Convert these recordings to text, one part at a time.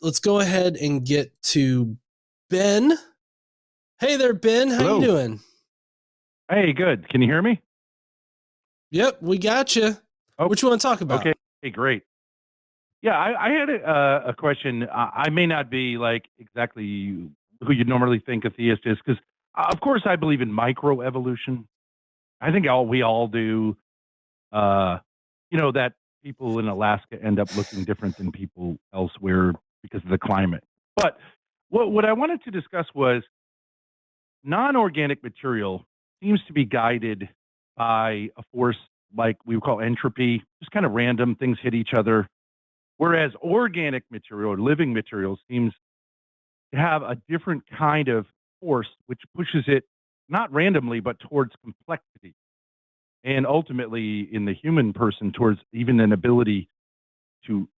let's go ahead and get to Ben. Hey there, Ben. How Hello. you doing? Hey, good. Can you hear me? Yep, we got you. Oh, What you want to talk about? Okay, hey, great. Yeah, I had a question. I may not be like exactly who you normally think a theist is, because of course I believe in microevolution. I think we all do. That people in Alaska end up looking different than people elsewhere because of the climate. But what I wanted to discuss was non-organic material seems to be guided by a force like we would call entropy, just kind of random things hit each other. Whereas organic material or living material seems to have a different kind of force, which pushes it not randomly, but towards complexity. And ultimately, in the human person, towards even an ability to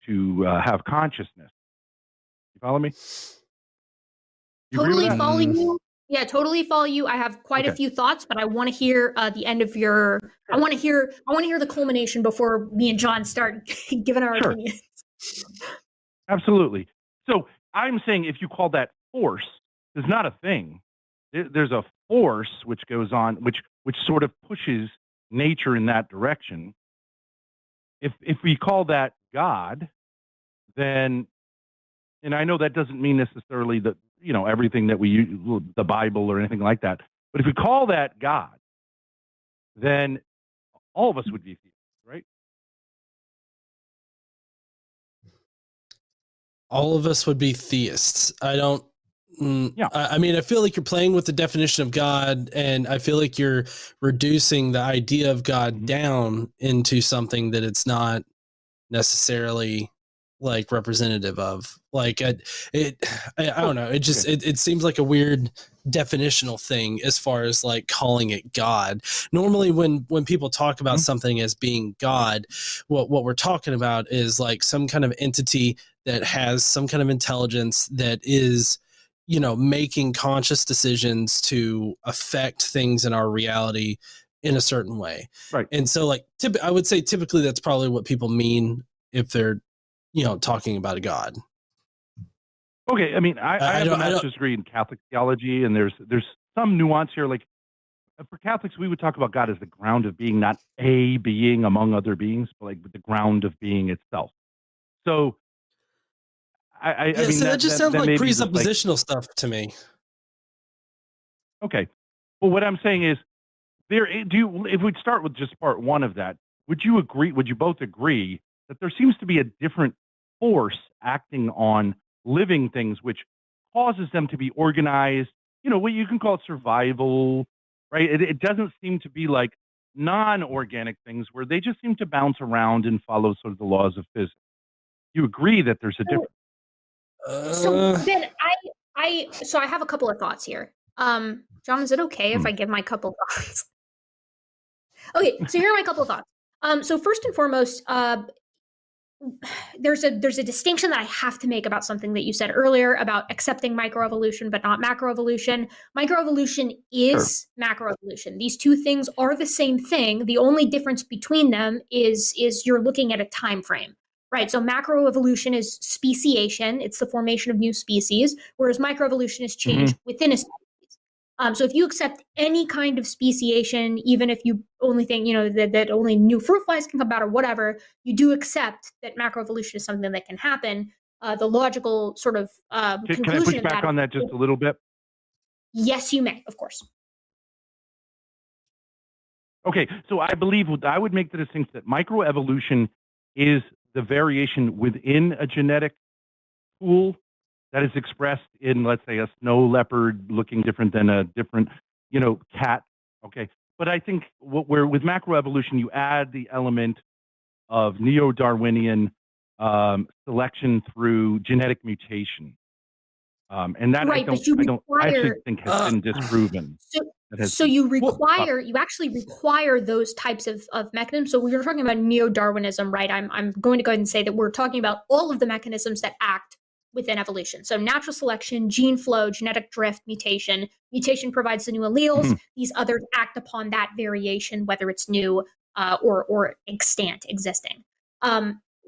have consciousness. You follow me? You agree with Totally that? follow you. Yeah, totally follow you. I have quite a few thoughts, but I want to hear the end of your. I want to hear the culmination before me and John start giving our opinions. Absolutely. So I'm saying if you call that force, there's not a thing. There's a force which goes on, which sort of pushes nature in that direction. If we call that God, then, and I know that doesn't mean necessarily that everything that we use, the Bible or anything like that, but if we call that God, then all of us would be theists, right? All of us would be theists. I don't. I mean, I feel like you're playing with the definition of God, and I feel like you're reducing the idea of God down into something that it's not necessarily like representative of. Like I don't know. It just it seems like a weird definitional thing as far as like calling it God. Normally, when people talk about something as being God, what we're talking about is like some kind of entity that has some kind of intelligence that is, making conscious decisions to affect things in our reality in a certain way. Right. And so like, I would say typically that's probably what people mean if they're, talking about a God. Okay. I mean, I have a master's degree in Catholic theology, and there's some nuance here. Like for Catholics, we would talk about God as the ground of being, not a being among other beings, but like the ground of being itself. So I mean, so that just sounds like presuppositional stuff to me. Okay. Well, what I'm saying is, if we'd start with just part one of that, would you both agree that there seems to be a different force acting on living things, which causes them to be organized, what you can call survival, right? It doesn't seem to be like non-organic things where they just seem to bounce around and follow sort of the laws of physics. You agree that there's a difference? So Ben, I have a couple of thoughts here. John, is it okay if I give my couple thoughts? Okay, so here are my couple of thoughts. So first and foremost, there's a distinction that I have to make about something that you said earlier about accepting microevolution but not macroevolution. Microevolution is macroevolution. These two things are the same thing. The only difference between them is you're looking at a time frame. Right, so macroevolution is speciation. It's the formation of new species, whereas microevolution is change within a species. So if you accept any kind of speciation, even if you only think, that only new fruit flies can come out or whatever, you do accept that macroevolution is something that can happen. The logical sort of conclusion Can I push back of that on that just a little bit? Yes, you may, of course. Okay, so I would make the distinction that microevolution is the variation within a genetic pool that is expressed in, let's say, a snow leopard looking different than a different, cat. Okay, but I think with macroevolution, you add the element of neo-Darwinian selection through genetic mutation, and that I actually think has been disproven. So you actually require those types of mechanisms. So we were talking about neo-Darwinism, right? I'm going to go ahead and say that we're talking about all of the mechanisms that act within evolution. So natural selection, gene flow, genetic drift, mutation. Mutation provides the new alleles. These others act upon that variation, whether it's new or extant, existing.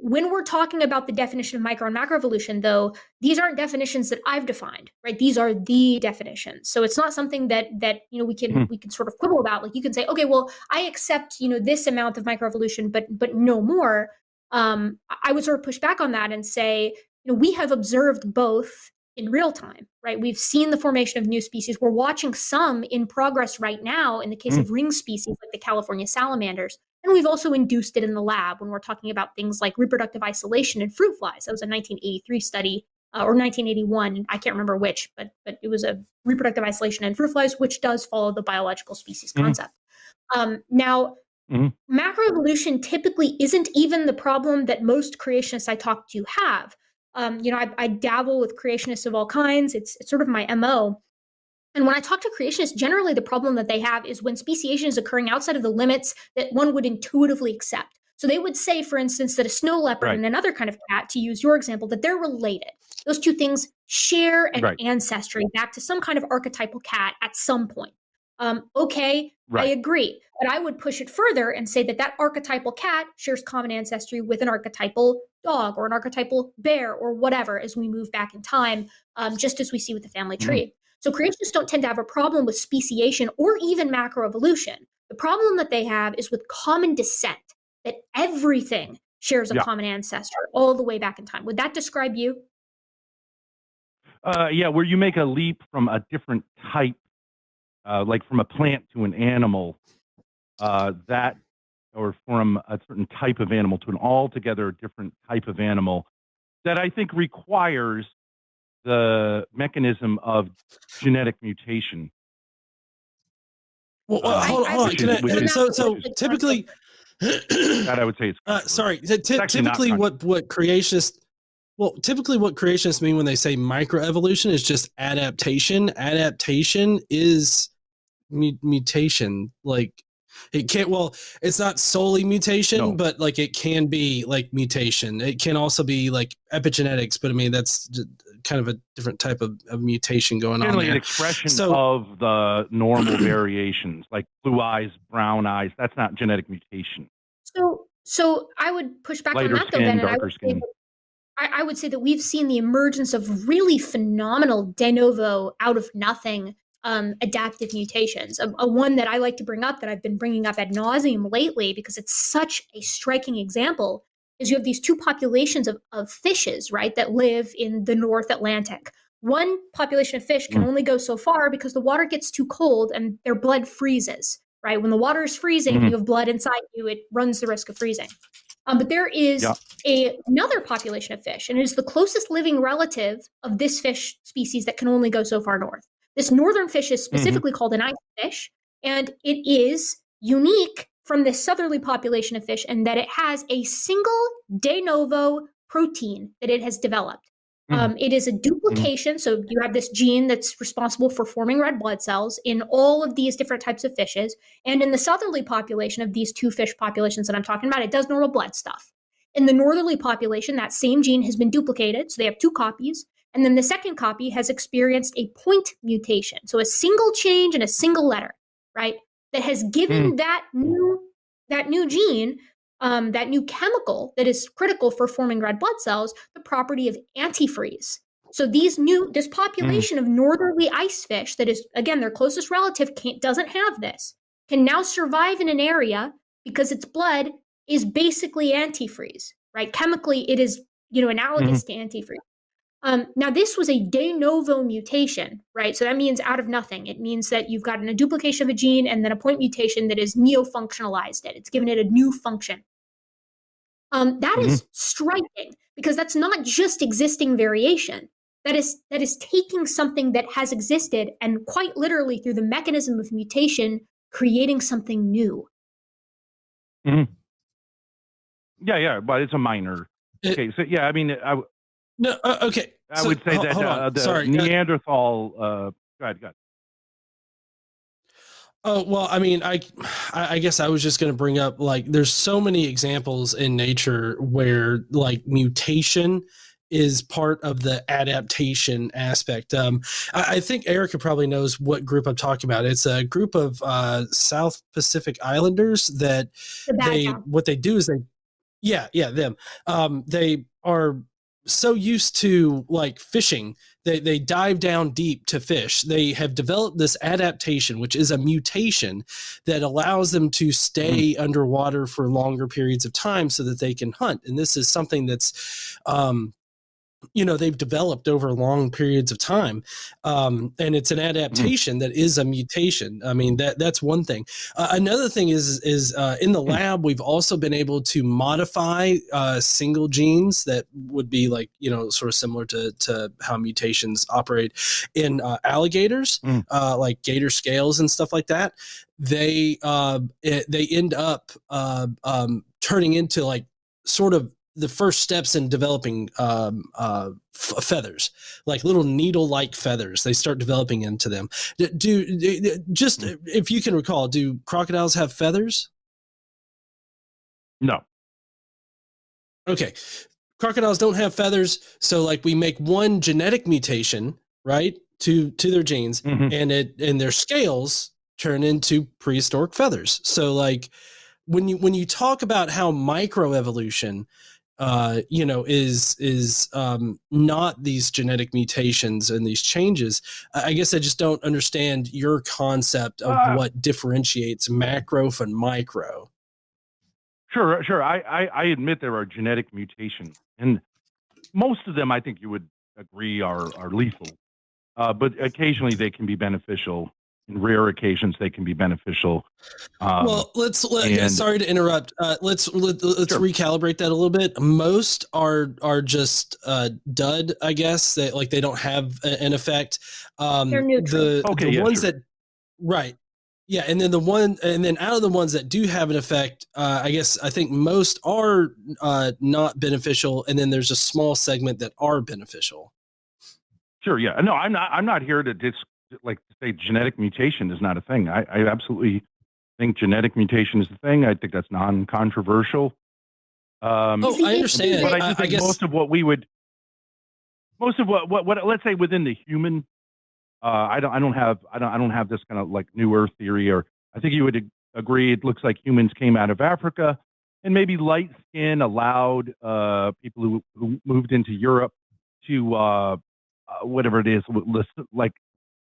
when we're talking about the definition of micro and macroevolution, though, these aren't definitions that I've defined, right? These are the definitions. So it's not something that we can sort of quibble about. Like you can say, okay, well, I accept this amount of microevolution, but no more. I would sort of push back on that and say, we have observed both in real time, right? We've seen the formation of new species. We're watching some in progress right now in the case of ring species like the California salamanders. And we've also induced it in the lab when we're talking about things like reproductive isolation in fruit flies. That was a 1983 study or 1981. I can't remember which, but it was a reproductive isolation in fruit flies, which does follow the biological species concept. Now, macroevolution typically isn't even the problem that most creationists I talk to have. I dabble with creationists of all kinds. It's sort of my MO. And when I talk to creationists, generally the problem that they have is when speciation is occurring outside of the limits that one would intuitively accept. So they would say, for instance, that a snow leopard and another kind of cat, to use your example, that they're related. Those two things share an ancestry back to some kind of archetypal cat at some point. I agree. But I would push it further and say that archetypal cat shares common ancestry with an archetypal dog or an archetypal bear or whatever as we move back in time, just as we see with the family tree. So creationists don't tend to have a problem with speciation or even macroevolution. The problem that they have is with common descent, that everything shares a common ancestor all the way back in time. Would that describe you? Where you make a leap from a different type, like from a plant to an animal, or from a certain type of animal to an altogether different type of animal, that I think requires the mechanism of genetic mutation. Well, hold on. So typically, that I would say it's typically what creationists mean when they say microevolution is just adaptation. Adaptation is mutation. Like it can't. Well, it's not solely mutation, but like it can be like mutation. It can also be like epigenetics, but I mean that's kind of a different type of mutation going on. Like an expression of the normal variations, like blue eyes, brown eyes. That's not genetic mutation. So I would push back Lighter on that skin, though, Ben, and darker skin. I would say that we've seen the emergence of really phenomenal de novo, out of nothing, adaptive mutations. A one that I like to bring up, that I've been bringing up ad nauseum lately because it's such a striking example, is you have these two populations of fishes, right, that live in the North Atlantic. One population of fish can only go so far because the water gets too cold and their blood freezes, right? When the water is freezing and you have blood inside you, it runs the risk of freezing. But there is another population of fish, and it is the closest living relative of this fish species that can only go so far north. This northern fish is specifically called an ice fish, and it is unique from this southerly population of fish in that it has a single de novo protein that it has developed. It is a duplication, so you have this gene that's responsible for forming red blood cells in all of these different types of fishes. And in the southerly population of these two fish populations that I'm talking about, it does normal blood stuff. In the northerly population, that same gene has been duplicated, so they have two copies. And then the second copy has experienced a point mutation, so a single change in a single letter, right, that has given that new gene, that new chemical that is critical for forming red blood cells, the property of antifreeze. So this population of northerly ice fish that is, again, their closest relative doesn't have this, can now survive in an area because its blood is basically antifreeze, right? Chemically, it is, analogous to antifreeze. Now, this was a de novo mutation, right? So that means out of nothing. It means that you've gotten a duplication of a gene and then a point mutation that is neo-functionalized it. It's given it a new function. That is striking because that's not just existing variation. That is taking something that has existed and quite literally through the mechanism of mutation, creating something new. Yeah, but it's a minor. Okay, so yeah, I mean, okay. I would say that the Neanderthal. Go ahead. Oh, well, I mean, I guess I was just going to bring up, like, there's so many examples in nature where, like, mutation is part of the adaptation aspect. I think Erica probably knows what group I'm talking about. It's a group of South Pacific Islanders that what they do is Yeah, them. They are so used to like fishing. They dive down deep to fish. They have developed this adaptation, which is a mutation that allows them to stay underwater for longer periods of time so that they can hunt. And this is something that's they've developed over long periods of time, and it's an adaptation that is a mutation. I mean, that's one thing. Another thing is in the lab we've also been able to modify single genes that would be like sort of similar to how mutations operate in alligators, like gator scales and stuff like that. They end up turning into like sort of the first steps in developing feathers, like little needle-like feathers. They start developing into them. If you can recall, do crocodiles have feathers? No. Okay. Crocodiles don't have feathers. So like we make one genetic mutation, right, to their genes, and their scales turn into prehistoric feathers. So like when you talk about how microevolution is not these genetic mutations and these changes, I guess I just don't understand your concept of what differentiates macro from micro. Sure. I admit there are genetic mutations, and most of them I think you would agree are lethal. But occasionally they can be beneficial. In rare occasions, they can be beneficial. Sorry to interrupt. Let's recalibrate that a little bit. Most are just dud, I guess. They don't have an effect. They're neutral. The ones that, right. Yeah, and then out of the ones that do have an effect, I think most are not beneficial, and then there's a small segment that are beneficial. Sure. Yeah. No, I'm not here to say genetic mutation is not a thing. I absolutely think genetic mutation is a thing. I think that's non-controversial. I understand. But I guess most of what let's say within the human, I don't have this kind of like new Earth theory, or I think you would agree. It looks like humans came out of Africa, and maybe light skin allowed people who moved into Europe to whatever it is, like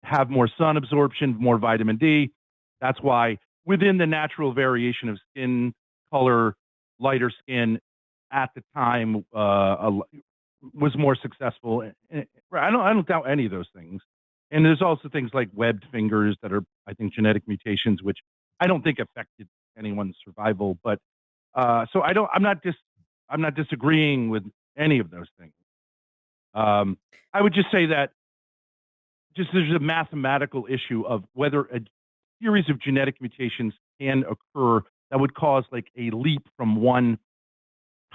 have more sun absorption, more vitamin D. That's why within the natural variation of skin color, lighter skin at the time was more successful. I don't doubt any of those things. And there's also things like webbed fingers that are, I think, genetic mutations, which I don't think affected anyone's survival. But so I'm not disagreeing with any of those things. I would just say that there's a mathematical issue of whether a series of genetic mutations can occur that would cause like a leap from one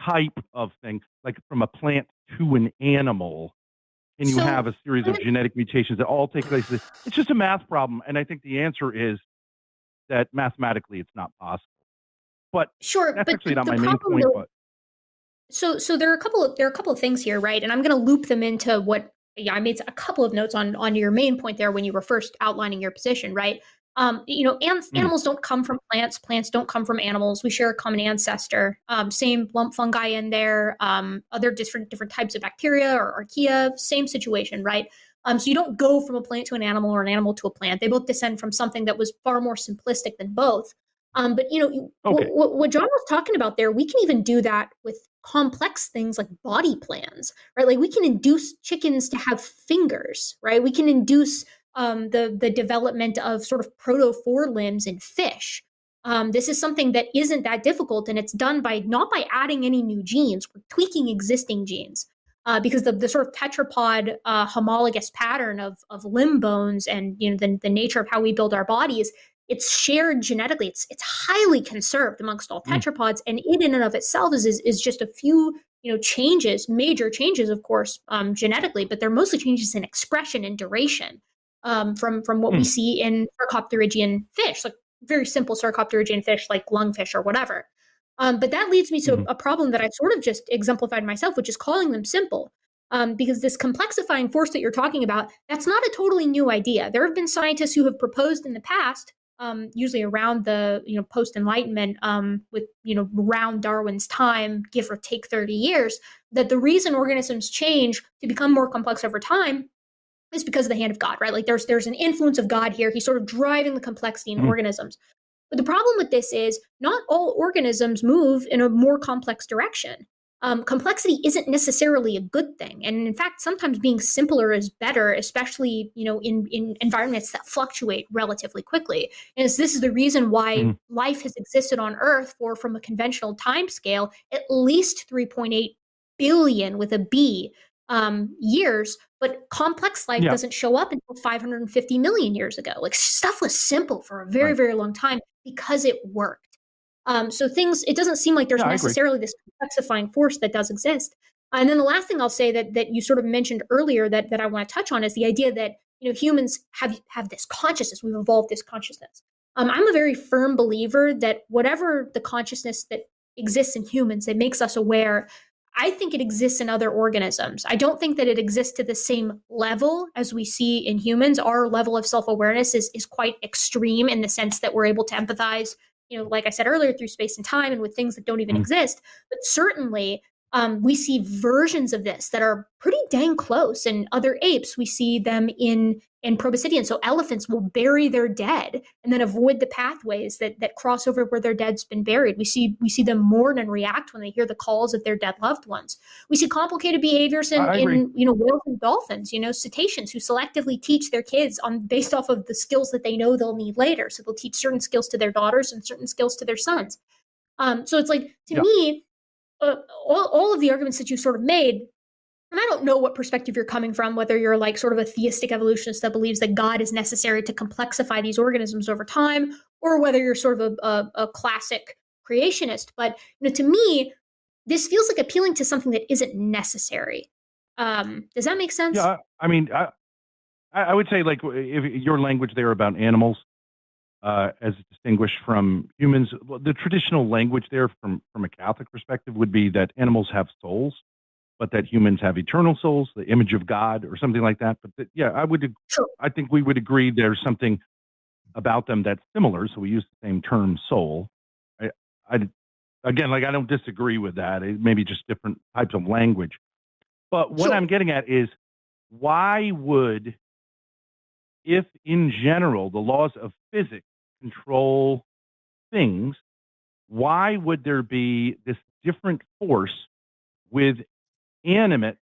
type of thing, like from a plant to an animal. Can you have a series of genetic mutations that all take place? It's just a math problem. And I think the answer is that mathematically it's not possible. But that's actually not my main point. But So there are a couple of things here, right? And I'm going to loop them into what I made a couple of notes on your main point there when you were first outlining your position, right? Animals don't come from plants. Plants don't come from animals. We share a common ancestor. Same lump fungi in there. Other different types of bacteria or archaea. Same situation, right? So you don't go from a plant to an animal or an animal to a plant. They both descend from something that was far more simplistic than both. But what John was talking about there, we can even do that with complex things like body plans, right? Like we can induce chickens to have fingers, right? We can induce the development of sort of proto-forelimbs in fish. This is something that isn't that difficult, and it's done not by adding any new genes, we're tweaking existing genes. Because the sort of tetrapod homologous pattern of limb bones and the nature of how we build our bodies, it's shared genetically. It's highly conserved amongst all tetrapods, and it in and of itself is just a few changes, major changes, of course, genetically, but they're mostly changes in expression and duration from what we see in sarcopterygian fish, like very simple sarcopterygian fish like lungfish or whatever. But that leads me to a problem that I've sort of just exemplified myself, which is calling them simple. Because this complexifying force that you're talking about, that's not a totally new idea. There have been scientists who have proposed in the past usually around the post Enlightenment, with around Darwin's time, give or take 30 years, that the reason organisms change to become more complex over time is because of the hand of God, right? Like there's an influence of God here. He's sort of driving the complexity in organisms. But the problem with this is not all organisms move in a more complex direction. Complexity isn't necessarily a good thing. And in fact, sometimes being simpler is better, especially, in environments that fluctuate relatively quickly. And this is the reason why life has existed on Earth from a conventional time scale, at least 3.8 billion with a B years, but complex life doesn't show up until 550 million years ago. Like stuff was simple for a very, very long time because it worked. So it doesn't seem like there's necessarily this complexifying force that does exist. And then the last thing I'll say that you sort of mentioned earlier that I want to touch on is the idea that humans have this consciousness. We've evolved this consciousness. I'm a very firm believer that whatever the consciousness that exists in humans that makes us aware, I think it exists in other organisms. I don't think that it exists to the same level as we see in humans. Our level of self-awareness is quite extreme in the sense that we're able to empathize, like I said earlier, through space and time and with things that don't even exist. But certainly we see versions of this that are pretty dang close. In other apes, we see them in proboscideans. So elephants will bury their dead and then avoid the pathways that cross over where their dead's been buried. We see them mourn and react when they hear the calls of their dead loved ones. We see complicated behaviors in whales and dolphins, cetaceans who selectively teach their kids based off of the skills that they know they'll need later. So they'll teach certain skills to their daughters and certain skills to their sons. So it's like, to me, all of the arguments that you sort of made, and I don't know what perspective you're coming from, whether you're like sort of a theistic evolutionist that believes that God is necessary to complexify these organisms over time, or whether you're sort of a classic creationist. But to me, this feels like appealing to something that isn't necessary. Does that make sense? Yeah, I mean, I would say, like, if your language there about animals, as distinguished from humans, the traditional language there from a Catholic perspective would be that animals have souls, but that humans have eternal souls, the image of God, or something like that. But I think we would agree there's something about them that's similar. So we use the same term, soul. Again, like, I don't disagree with that. It may be just different types of language. But what I'm getting at is, why would, if in general the laws of physics control things, why would there be this different force with animate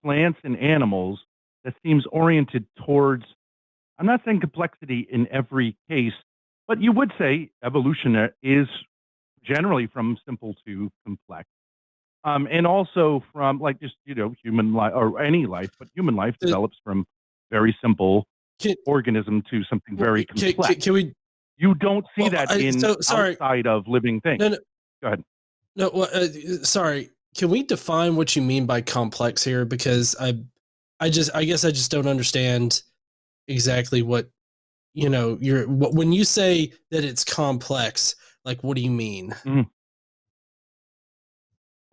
plants and animals that seems oriented towards, I'm not saying complexity in every case, but you would say evolution is generally from simple to complex. And also from, like, just, human life, or any life, but human life develops from very simple organism to something very complex. You don't see that outside of living things. No, go ahead. No, sorry. Can we define what you mean by complex here? Because I guess I just don't understand exactly what, when you say that it's complex, like, what do you mean? Mm-hmm.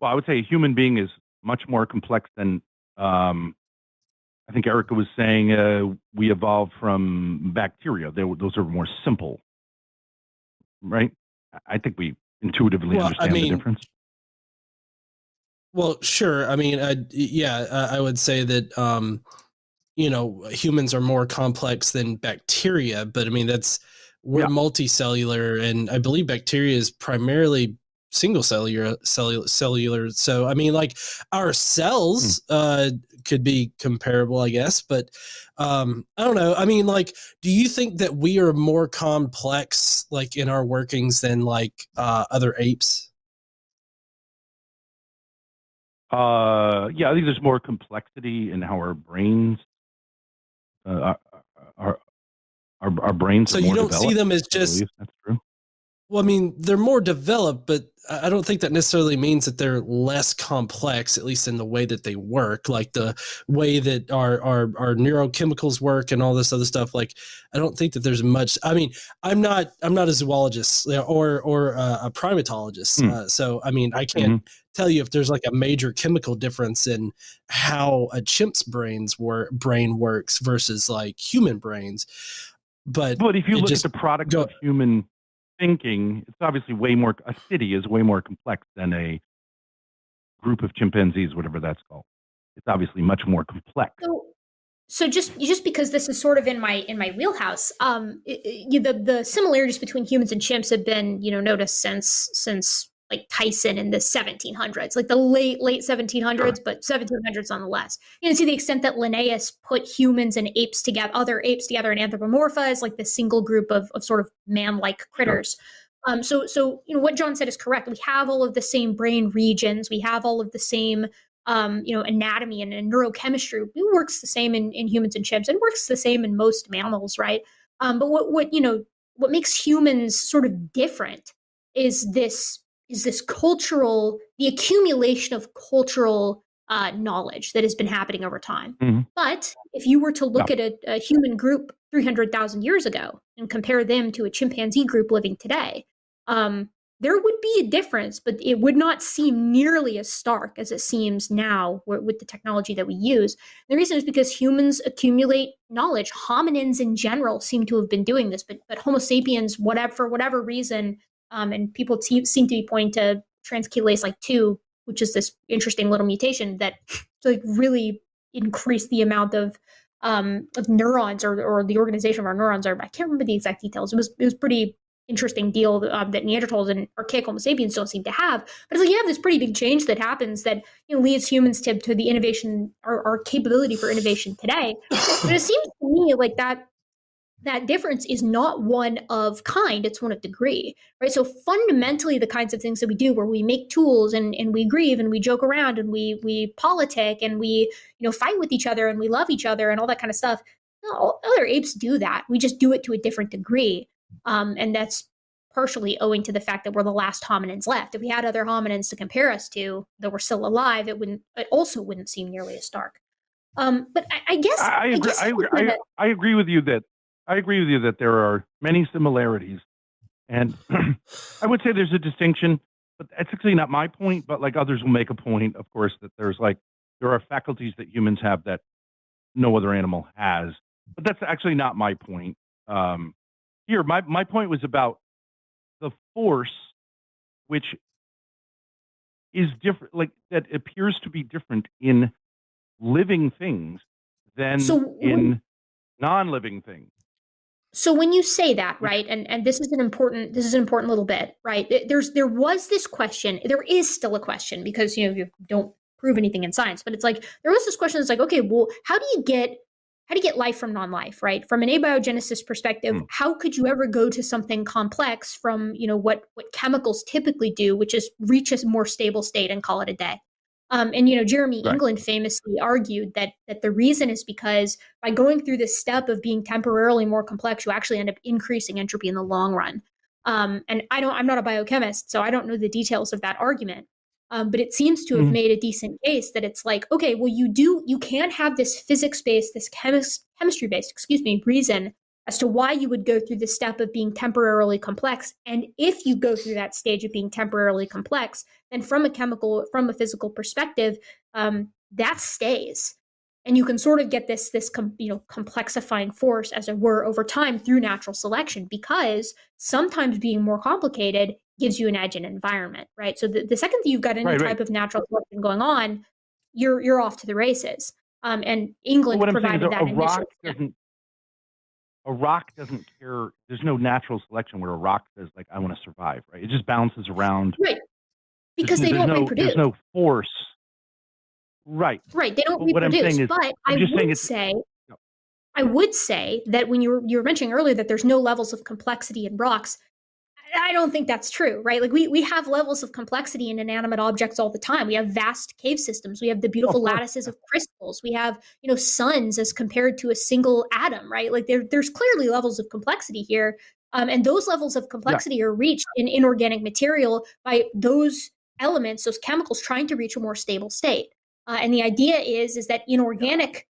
Well, I would say a human being is much more complex than, I think Erica was saying, we evolved from bacteria. Those are more simple, right? I think we intuitively understand the difference. Well, sure. I mean, I would say that, humans are more complex than bacteria, but I mean, we're multicellular, and I believe bacteria is primarily single cellular. So, I mean, like, our cells could be comparable, I guess, but I don't know. I mean, like, do you think that we are more complex, like, in our workings than, like, other apes? I think there's more complexity in how our brains, our brains. So you don't see them as just. That's true. Well, I mean, they're more developed, but I don't think that necessarily means that they're less complex, at least in the way that they work, like the way that our neurochemicals work and all this other stuff. Like, I don't think that there's much. I mean, I'm not a zoologist or a primatologist, so I mean, I can't tell you if there's like a major chemical difference in how a chimp's brain works versus like human brains. But if you look at the product of human thinking, it's obviously way more. A city is way more complex than a group of chimpanzees, whatever that's called. It's obviously much more complex. So just because this is sort of in my wheelhouse, the similarities between humans and chimps have been noticed since like Tyson in the 1700s, like the late 1700s, but 1700s nonetheless. To the extent that Linnaeus put humans and apes together, other apes together, and anthropomorpha as like the single group of sort of man-like critters. So what John said is correct. We have all of the same brain regions. We have all of the same anatomy and neurochemistry. It works the same in humans and chimps, and works the same in most mammals, right? But what makes humans sort of different is this cultural, the accumulation of cultural knowledge that has been happening over time. Mm-hmm. But if you were to look at a human group 300,000 years ago and compare them to a chimpanzee group living today, there would be a difference, but it would not seem nearly as stark as it seems now with the technology that we use. The reason is because humans accumulate knowledge. Hominins in general seem to have been doing this, but Homo sapiens, for whatever reason, and people seem to be pointing to transcalase like 2, which is this interesting little mutation that like really increased the amount of neurons or the organization of our neurons. I can't remember the exact details. It was pretty interesting deal that Neanderthals and archaic Homo sapiens don't seem to have. But it's like you have this pretty big change that happens that leads humans to the innovation or our capability for innovation today. But it seems to me like that difference is not one of kind, it's one of degree, right? So fundamentally, the kinds of things that we do where we make tools and we grieve and we joke around and we politic and we fight with each other and we love each other and all that kind of stuff. Other apes do that. We just do it to a different degree. And that's partially owing to the fact that we're the last hominins left. If we had other hominins to compare us to that were still alive, it also wouldn't seem nearly as stark. But I guess I agree with you that there are many similarities, and I would say there's a distinction, but that's actually not my point. But like others will make a point, of course, that there are faculties that humans have that no other animal has. But that's actually not my point. Here, my point was about the force, which is different, like that appears to be different in living things than in non-living things. So when you say that, right, and this is an important little bit, right? There was this question. There is still a question because you don't prove anything in science, but it's like there was this question. It's like, okay, well, how do you get life from non-life, right? From an abiogenesis perspective, how could you ever go to something complex from what chemicals typically do, which is reach a more stable state and call it a day? And Jeremy England famously argued that the reason is because by going through this step of being temporarily more complex, you actually end up increasing entropy in the long run. And I'm not a biochemist, so I don't know the details of that argument. But it seems to have made a decent case that it's like, okay, well, you can have this physics-based, this chemistry-based, reason as to why you would go through the step of being temporarily complex. And if you go through that stage of being temporarily complex, then from a physical perspective, that stays. And you can sort of get this complexifying force, as it were, over time through natural selection, because sometimes being more complicated gives you an edge in environment, right? So the second that you've got any type of natural selection going on, you're off to the races. And England provided that initially. A rock doesn't care. There's no natural selection where a rock says, like, I want to survive, right? It just bounces around. Right. Because they don't reproduce. There's no force. Right. Right. They don't reproduce. But I would say that when you were mentioning earlier that there's no levels of complexity in rocks, I don't think that's true, right? Like we have levels of complexity in inanimate objects all the time. We have vast cave systems. We have the beautiful lattices of crystals. We have, suns as compared to a single atom, right? Like there's clearly levels of complexity here. And those levels of complexity are reached in inorganic material by those elements, those chemicals trying to reach a more stable state. And the idea is that in organic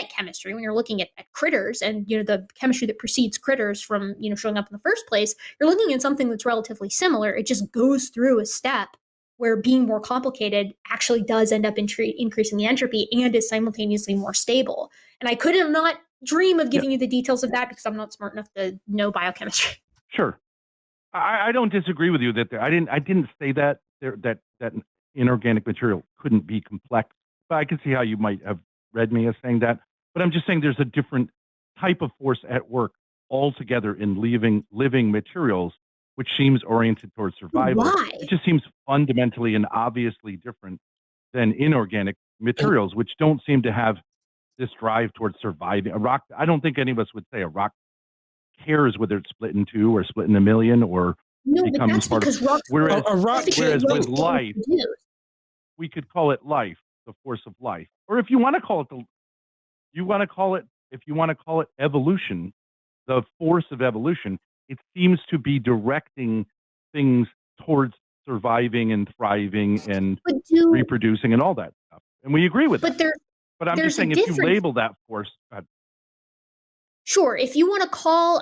chemistry, when you're looking at critters and the chemistry that precedes critters from showing up in the first place, you're looking at something that's relatively similar. It just goes through a step where being more complicated actually does end up increasing the entropy and is simultaneously more stable. And I could not dream of giving you the details of that because I'm not smart enough to know biochemistry. Sure. I don't disagree with you that I didn't say that that inorganic material couldn't be complex, but I can see how you might have read me as saying that. But I'm just saying there's a different type of force at work altogether in living materials, which seems oriented towards survival. Why? It just seems fundamentally and obviously different than inorganic materials, which don't seem to have this drive towards surviving. A rock, I don't think any of us would say a rock cares whether it's split in two or split in a million or becomes part of. Whereas with life, we could call it life, the force of life, or if you want to call it evolution, the force of evolution. It seems to be directing things towards surviving and thriving and reproducing and all that stuff, and we agree with that. But I'm just saying, if you label that force. Sure. If you want to call,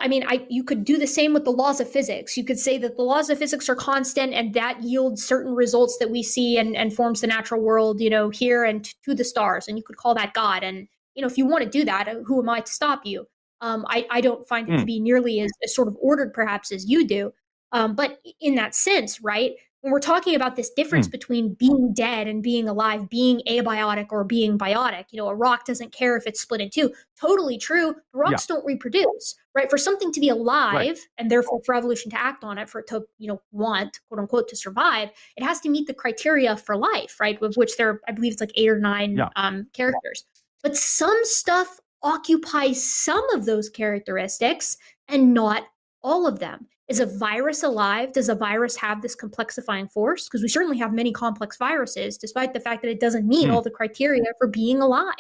you could do the same with the laws of physics. You could say that the laws of physics are constant and that yields certain results that we see and forms the natural world, here and to the stars. And you could call that God. And, if you want to do that, who am I to stop you? I don't find it to be nearly as sort of ordered perhaps as you do. But in that sense, right, when we're talking about this difference between being dead and being alive, being abiotic or being biotic, a rock doesn't care if it's split in two. Totally true. Rocks don't reproduce, right? For something to be alive and therefore for evolution to act on it, for it to, want, quote unquote, to survive, it has to meet the criteria for life, right? Of which there, I believe it's like 8 or 9 characters. But some stuff occupies some of those characteristics and not all of them. Is a virus alive? Does a virus have this complexifying force? Because we certainly have many complex viruses, despite the fact that it doesn't meet all the criteria for being alive.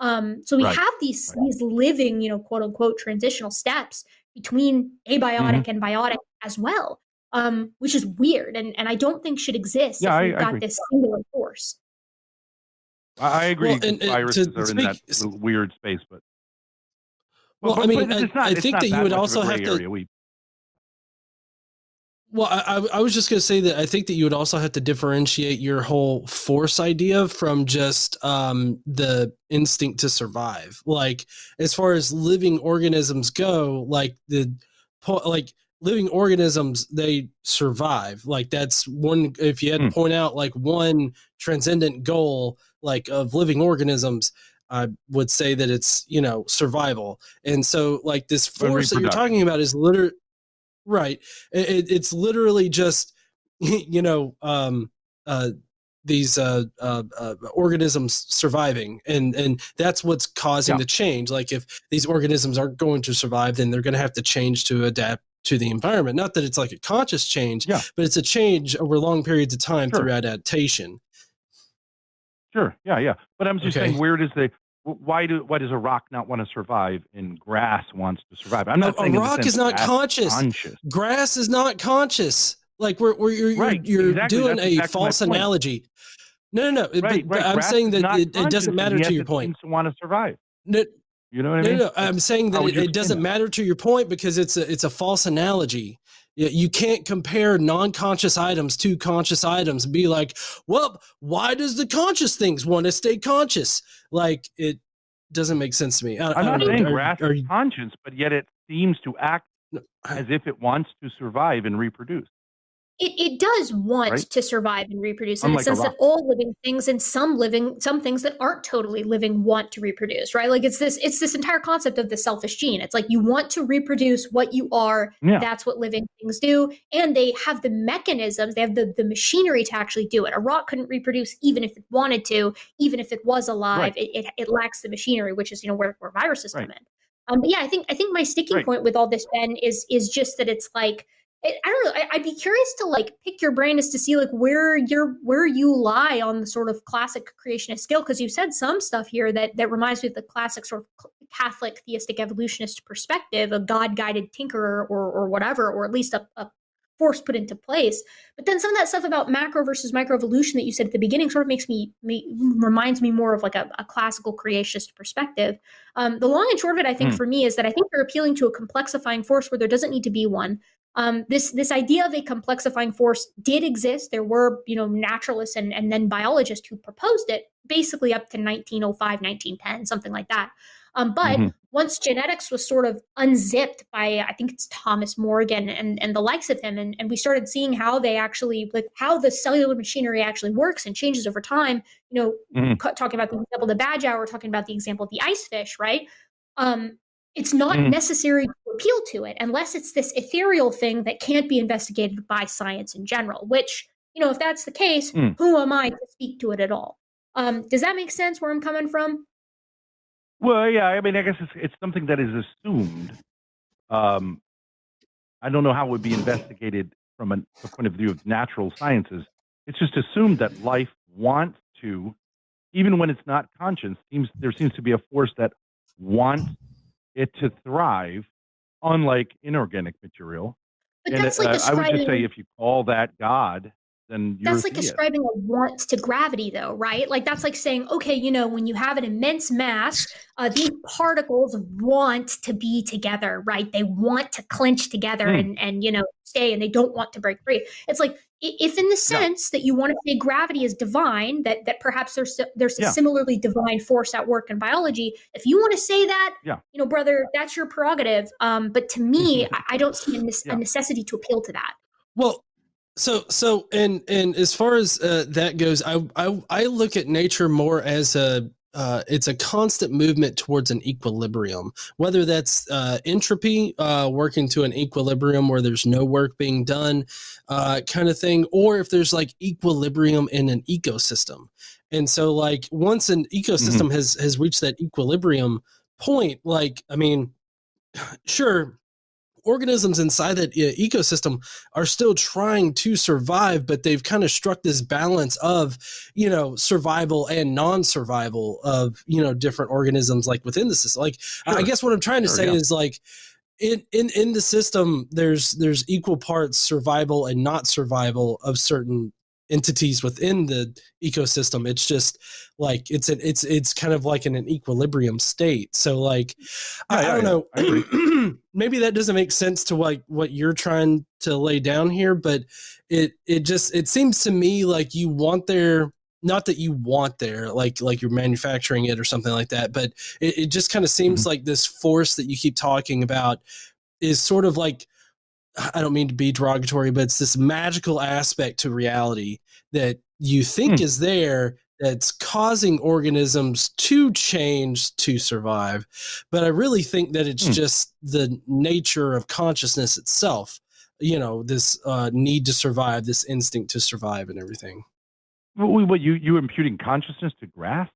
So we have these living, quote unquote, transitional steps between abiotic and biotic as well, which is weird and I don't think should exist if we've got this singular force. I agree. Viruses are in that little weird space, but I think that you would also have to. Well, I was just going to say that I think that you would also have to differentiate your whole force idea from just the instinct to survive. Like, as far as living organisms go, living organisms, they survive. Like, that's one, if you had to point out like one transcendent goal, like of living organisms, I would say that it's, survival. And so like this force that you're talking about is literally, right. It's literally just, these organisms surviving, and that's what's causing the change. Like, if these organisms aren't going to survive, then they're going to have to change to adapt to the environment. Not that it's like a conscious change, but it's a change over long periods of time through adaptation. Sure. Yeah. But I'm just saying, why does a rock not want to survive and grass wants to survive? I'm not saying a rock is not conscious. Grass is not conscious. Like you're doing a false analogy. No. Right. I'm saying that it doesn't matter to your point. To want to survive. No, you know what I mean? No. I'm saying that it doesn't matter to your point because it's a false analogy. You can't compare non-conscious items to conscious items and be like, well, why does the conscious things want to stay conscious? Like, it doesn't make sense to me. I'm not saying grass is conscious, but yet it seems to act as if it wants to survive and reproduce. It does want to survive and reproduce in the sense that all living things and some things that aren't totally living want to reproduce, right? Like it's this entire concept of the selfish gene. It's like you want to reproduce what you are. Yeah. That's what living things do. And they have the mechanisms, they have the machinery to actually do it. A rock couldn't reproduce even if it wanted to, even if it was alive. Right. It lacks the machinery, which is, where viruses come in. But yeah, I think my sticking point with all this, Ben, is just that it's like, I don't know. I'd be curious to like pick your brain as to see like where you lie on the sort of classic creationist scale, because you said some stuff here that reminds me of the classic sort of Catholic theistic evolutionist perspective, a God-guided tinkerer or whatever, or at least a force put into place. But then some of that stuff about macro versus micro evolution that you said at the beginning sort of reminds me more of like a classical creationist perspective. The long and short of it, I think, for me, is that I think they're appealing to a complexifying force where there doesn't need to be one. This idea of a complexifying force did exist. There were, naturalists and then biologists who proposed it basically up to 1905, 1910, something like that. But once genetics was sort of unzipped by, I think it's Thomas Morgan and the likes of him, and we started seeing how they actually, like how the cellular machinery actually works and changes over time, talking about the example of the badger, we're talking about the example of the ice fish, right? It's not necessary to appeal to it unless it's this ethereal thing that can't be investigated by science in general, which, if that's the case, who am I to speak to it at all? Does that make sense where I'm coming from? Well, yeah, I mean, I guess it's something that is assumed. I don't know how it would be investigated from the point of view of natural sciences. It's just assumed that life wants to, even when it's not conscious, there seems to be a force that wants it to thrive, unlike inorganic material. But that's like I would just say if you call that God, then you're that's like ascribing a want to gravity, though, right? Like that's like saying, okay, when you have an immense mass, these particles want to be together, right? They want to clench together and stay, and they don't want to break free. It's like, if in the sense that you want to say gravity is divine, that perhaps there's a similarly divine force at work in biology. If you want to say that, brother, that's your prerogative. But to me, I don't see a necessity to appeal to that. Well, so and as far as that goes, I look at nature more as it's a constant movement towards an equilibrium, whether that's entropy, working to an equilibrium where there's no work being done, kind of thing, or if there's like equilibrium in an ecosystem. And so like once an ecosystem has reached that equilibrium point, like, I mean, sure, organisms inside that ecosystem are still trying to survive, but they've kind of struck this balance of, survival and non-survival of, different organisms like within the system. Like, I guess what I'm trying to say is like, in the system, there's equal parts survival and not survival of certain entities within the ecosystem. It's just like it's kind of like in an equilibrium state. So like I don't know. Maybe that doesn't make sense to what you're trying to lay down here, but it seems to me like you want there, not that you want there, like you're manufacturing it or something like that, but it just kind of seems like this force that you keep talking about is sort of like, I don't mean to be derogatory, but it's this magical aspect to reality that you think is there that's causing organisms to change to survive. But I really think that it's just the nature of consciousness itself, this need to survive, this instinct to survive and everything. What you imputing consciousness to grass?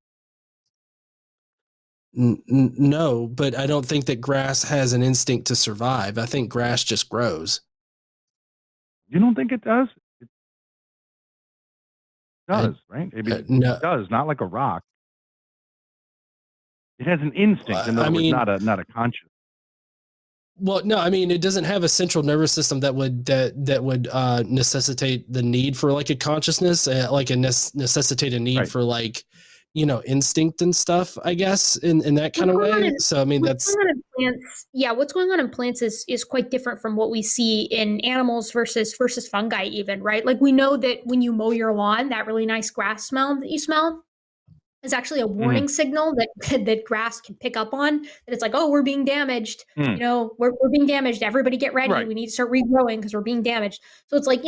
No, but I don't think that grass has an instinct to survive. I think grass just grows. You don't think it does? It does, right? No. It does, not like a rock. It has an instinct, in other words, not a conscious. Well, no, I mean, it doesn't have a central nervous system that would necessitate the need for like a consciousness, necessitate a need for like, instinct and stuff, I guess, in that kind of way. So, I mean, that's what's going on in plants is quite different from what we see in animals versus fungi even, right? Like we know that when you mow your lawn, that really nice grass smell that you smell is actually a warning signal that grass can pick up on, that it's like, oh, we're being damaged. We're being damaged. Everybody get ready. Right. We need to start regrowing because we're being damaged. So it's like,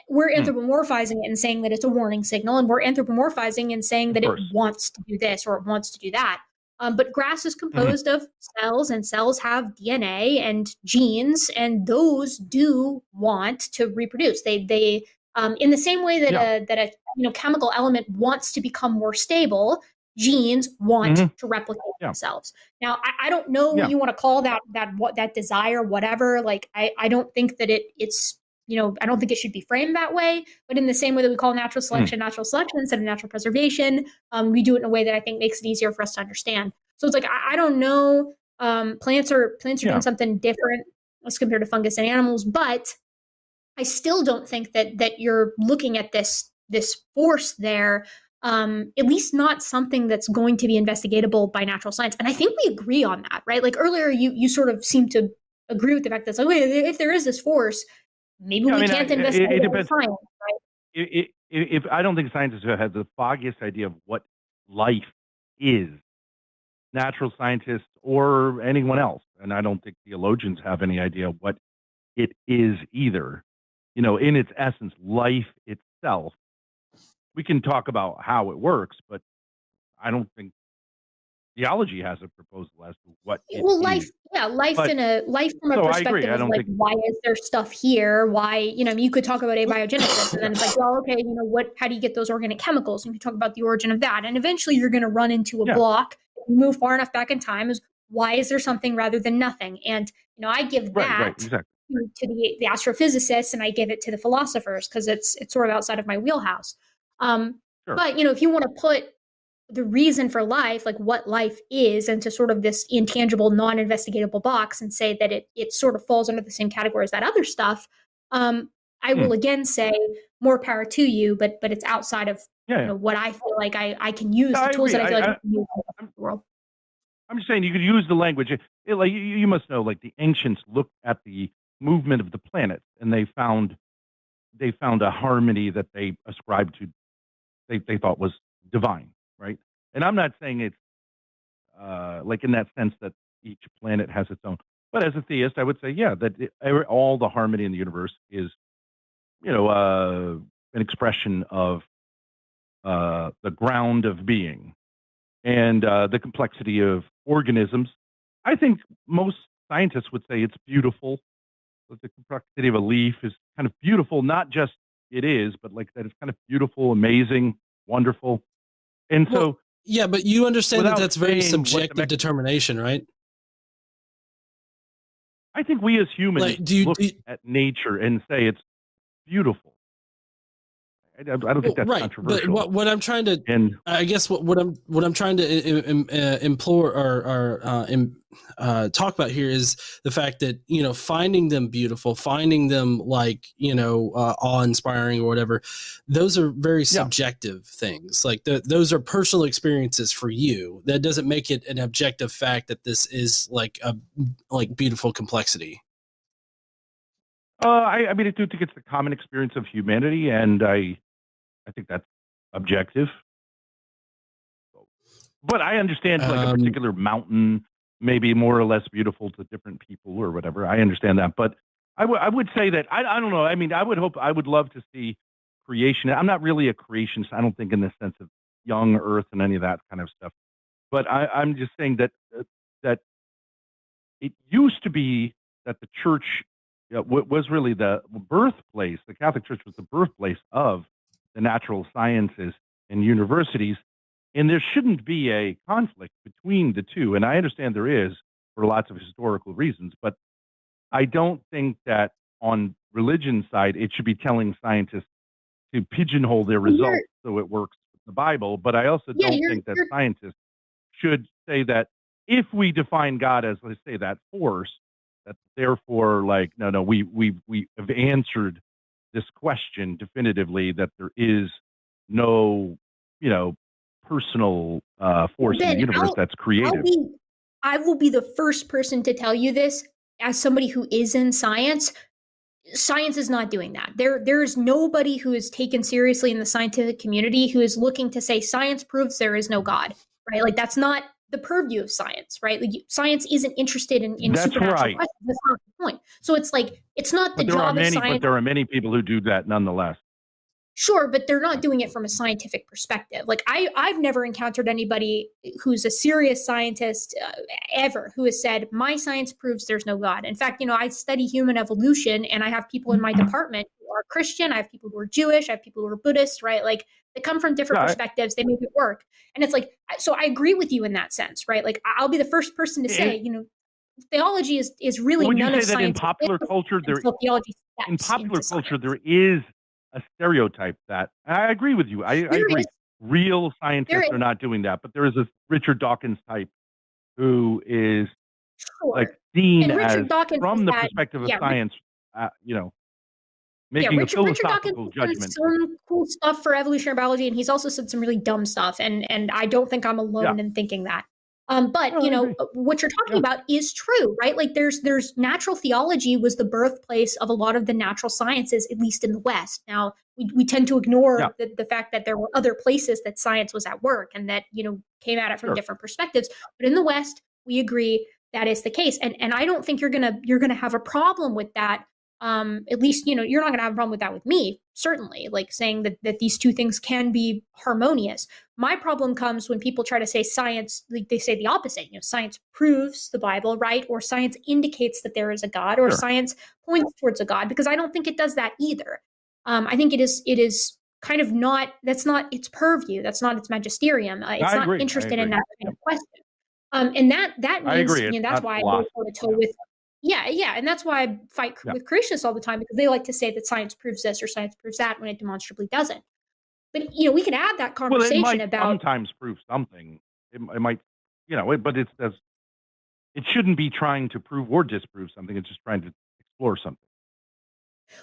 we're anthropomorphizing it and saying that it's a warning signal, and we're anthropomorphizing and saying that it wants to do this or it wants to do that. But grass is composed of cells, and cells have DNA and genes, and those do want to reproduce. They in the same way that a chemical element wants to become more stable, genes want to replicate themselves. Now, I don't know what you want to call that desire, whatever. Like, I don't think that it's I don't think it should be framed that way. But in the same way that we call natural selection instead of natural preservation, we do it in a way that I think makes it easier for us to understand. So it's like, I don't know. Plants are doing something different as compared to fungus and animals, but I still don't think that you're looking at this force there, at least not something that's going to be investigatable by natural science. And I think we agree on that, right? Like earlier, you sort of seem to agree with the fact that, like, wait, if there is this force, maybe we can't investigate it with science, right? If I don't think scientists have the foggiest idea of what life is. natural scientists or anyone else. And I don't think theologians have any idea what it is either. In its essence, life itself. We can talk about how it works, but I don't think theology has a proposal as to what it life is. Life from a perspective of like, why is there stuff here? Why, you could talk about abiogenesis, and then it's like, well, okay, how do you get those organic chemicals? And you can talk about the origin of that. And eventually you're going to run into a block. If you move far enough back in time, is why is there something rather than nothing? And, I give that exactly. to the astrophysicists, and I give it to the philosophers because it's sort of outside of my wheelhouse. Sure. But, if you want to put the reason for life, like what life is, into sort of this intangible, non-investigatable box, and say that it sort of falls under the same category as that other stuff, I will again say more power to you, but it's outside of what I feel like I can use, the tools that I feel like I can use in the world. I'm just saying you could use the language. Like you must know, like the ancients looked at the movement of the planets, and they found a harmony that they ascribed to, they thought was divine. Right. And I'm not saying it's like in that sense that each planet has its own. But as a theist, I would say, that all the harmony in the universe is, an expression of the ground of being and the complexity of organisms. I think most scientists would say it's beautiful. That the complexity of a leaf is kind of beautiful, not just it is, but like that it's kind of beautiful, amazing, wonderful. And so, but you understand that that's very subjective determination, right? I think we as humans look at nature and say it's beautiful. I don't think that's controversial. But what I'm trying to, I guess what I'm trying to implore or talk about here is the fact that finding them beautiful, finding them like awe-inspiring or whatever, those are very subjective things. Like those are personal experiences for you. That doesn't make it an objective fact that this is like beautiful complexity. I mean, I do think it's the common experience of humanity, and I think that's objective. But I understand like a particular mountain may be more or less beautiful to different people or whatever. I understand that. But I would say that, I don't know. I mean, I would love to see creation. I'm not really a creationist. I don't think in the sense of young earth and any of that kind of stuff. But I'm just saying that it used to be that the church was really the birthplace. The Catholic Church was the birthplace of the natural sciences and universities, and there shouldn't be a conflict between the two. And I understand there is for lots of historical reasons, but I don't think that on religion side it should be telling scientists to pigeonhole their results so it works with the Bible. But I also don't think that scientists should say that if we define God as, let's say, that force, that therefore, like, no, we have answered this question definitively, that there is no, personal force in the universe that's creative. I will be the first person to tell you this as somebody who is in science. Science is not doing that. There is nobody who is taken seriously in the scientific community who is looking to say science proves there is no God, right? Like that's not the purview of science, right? Like science isn't interested in supernatural questions. That's not the point. So it's like, it's not the job of science. But there are many people who do that nonetheless. Sure, but they're not doing it from a scientific perspective. Like I've never encountered anybody who's a serious scientist ever who has said, my science proves there's no God. In fact, I study human evolution, and I have people in my department who are Christian. I have people who are Jewish. I have people who are Buddhist, right? Like they come from different perspectives. They make it work. And it's like, so I agree with you in that sense, right? Like I'll be the first person to say, theology is really none of science. In popular culture, there is a stereotype that, and I agree with you. I agree. Real scientists are not doing that, but there is a Richard Dawkins type who is like seen as, from the perspective of science, making a philosophical judgment. Richard Dawkins has some cool stuff for evolutionary biology, and he's also said some really dumb stuff, and I don't think I'm alone in thinking that. But what you're talking about is true, right? Like there's natural theology was the birthplace of a lot of the natural sciences, at least in the West. Now, we tend to ignore Yeah. the fact that there were other places that science was at work and that, came at it from Sure. different perspectives. But in the West, we agree that is the case. And I don't think you're gonna have a problem with that. At least, you're not gonna have a problem with that with me, certainly, like saying that these two things can be harmonious. My problem comes when people try to say science, like they say the opposite. Science proves the Bible, right? Or science indicates that there is a God, or Sure. science points towards a God, because I don't think it does that either. I think it is kind of that's not its purview. That's not its magisterium. It's I not agree. interested in that kind of question. And that I means, agree. It's that's not why I go philosophy. toe to toe with, and that's why I fight with Christians all the time, because they like to say that science proves this or science proves that when it demonstrably doesn't. But we can add that conversation Well, it might about sometimes prove something. It might, but it shouldn't be trying to prove or disprove something. It's just trying to explore something.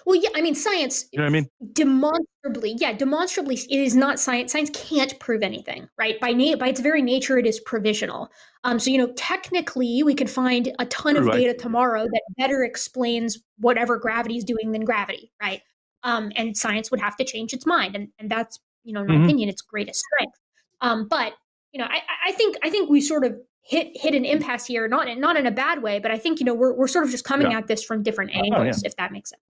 Well, yeah, I mean, science, You know what I mean? demonstrably, it is not science. Science can't prove anything, right? By its very nature, it is provisional. So, technically, we could find a ton of data tomorrow that better explains whatever gravity is doing than gravity, right? And science would have to change its mind, and that's, in my opinion, its greatest strength. But I think we sort of hit an impasse here, not in a bad way, but I think we're sort of just coming at this from different angles, if that makes sense.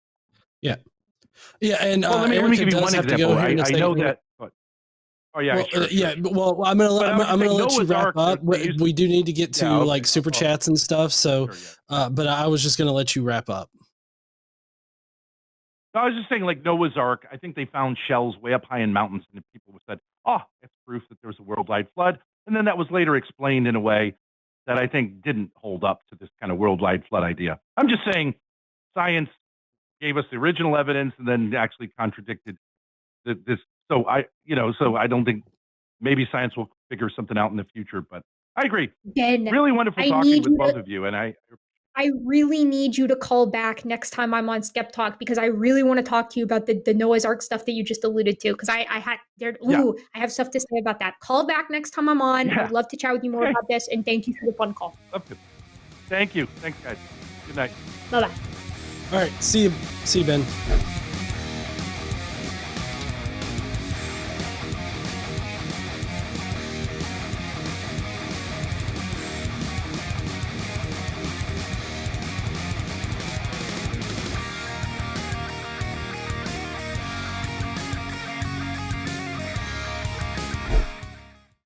Yeah. And let me give you one example. I know that. Sure. Well, I'm gonna let you wrap up. We do need to get to super chats and stuff. So, but I was just gonna let you wrap up. I was just saying, like Noah's Ark. I think they found shells way up high in mountains, and people said, "Oh, it's proof that there was a worldwide flood." And then that was later explained in a way that I think didn't hold up to this kind of worldwide flood idea. I'm just saying, science gave us the original evidence and then actually contradicted this. So I don't think, maybe science will figure something out in the future, but I agree. Ben, really wonderful talking with both of you. And I really need you to call back next time I'm on Skep Talk, because I really want to talk to you about the Noah's Ark stuff that you just alluded to. Because I have stuff to say about that. Call back next time I'm on. Yeah. I'd love to chat with you more about this. And thank you for the fun call. Love to. Thank you. Thanks, guys. Good night. Bye-bye. All right. See you, Ben.